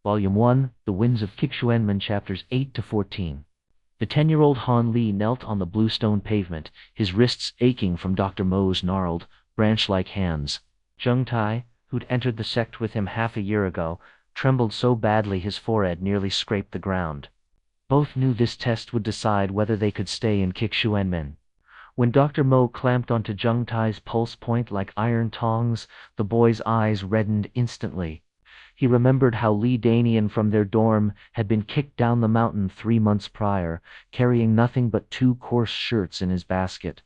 Volume 1, The Winds of Qixuanmen, Chapters 8 to 14. The 10-year-old Han Li knelt on the blue stone pavement, his wrists aching from Dr. Mo's gnarled, branch-like hands. Zheng Tai, who'd entered the sect with him half a year ago, trembled so badly his forehead nearly scraped the ground. Both knew this test would decide whether they could stay in Qixuanmen. When Dr. Mo clamped onto Zheng Tai's pulse point like iron tongs, the boy's eyes reddened instantly. He remembered how Li Danian from their dorm had been kicked down the mountain 3 months prior, carrying nothing but 2 coarse shirts in his basket.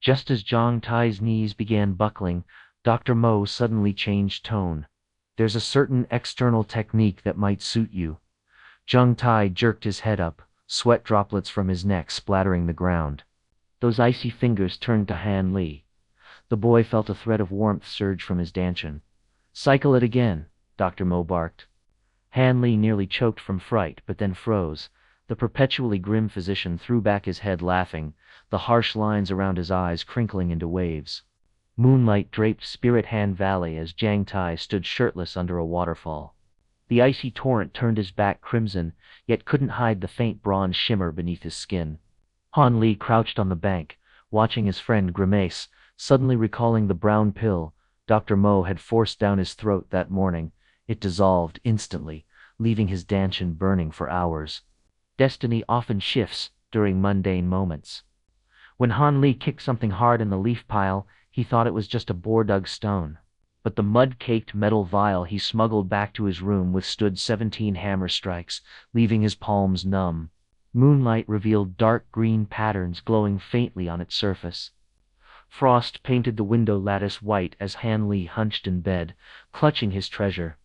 Just as Zheng Tai's knees began buckling, Dr. Mo suddenly changed tone. "There's a certain external technique that might suit you." Zheng Tai jerked his head up, sweat droplets from his neck splattering the ground. Those icy fingers turned to Han Li. The boy felt a thread of warmth surge from his dantian. "Cycle it again," Dr. Mo barked. Han Li nearly choked from fright, but then froze. The perpetually grim physician threw back his head laughing, the harsh lines around his eyes crinkling into waves. Moonlight draped Spirit Hand Valley as Zheng Tai stood shirtless under a waterfall. The icy torrent turned his back crimson, yet couldn't hide the faint bronze shimmer beneath his skin. Han Li crouched on the bank, watching his friend grimace, suddenly recalling the brown pill Dr. Mo had forced down his throat that morning. It dissolved instantly, leaving his dantian burning for hours. Destiny often shifts during mundane moments. When Han Li kicked something hard in the leaf pile, he thought it was just a boar-dug stone. But the mud-caked metal vial he smuggled back to his room withstood 17 hammer strikes, leaving his palms numb. Moonlight revealed dark green patterns glowing faintly on its surface. Frost painted the window lattice white as Han Li hunched in bed, clutching his treasure.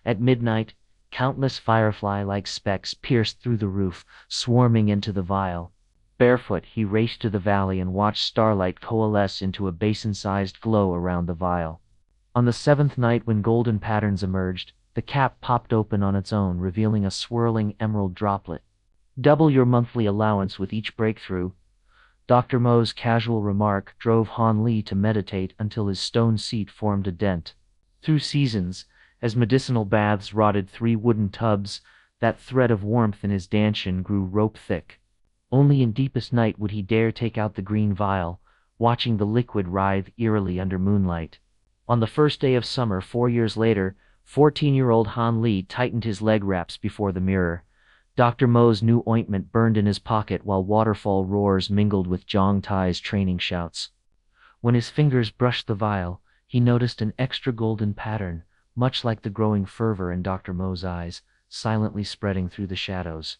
At midnight, countless firefly-like specks pierced through the roof, swarming into the vial. Barefoot, he raced to the valley and watched starlight coalesce into a basin-sized glow around the vial. On the 7th night, when golden patterns emerged, the cap popped open on its own, revealing a swirling emerald droplet. "Double your monthly allowance with each breakthrough." Dr. Mo's casual remark drove Han Li to meditate until his stone seat formed a dent. Through seasons, as medicinal baths rotted 3 wooden tubs, that thread of warmth in his dantian grew rope-thick. Only in deepest night would he dare take out the green vial, watching the liquid writhe eerily under moonlight. On the first day of summer 4 years later, 14-year-old Han Li tightened his leg wraps before the mirror. Dr. Mo's new ointment burned in his pocket while waterfall roars mingled with Zheng Tai's training shouts. When his fingers brushed the vial, he noticed an extra golden pattern, much like the growing fervor in Dr. Mo's eyes, silently spreading through the shadows.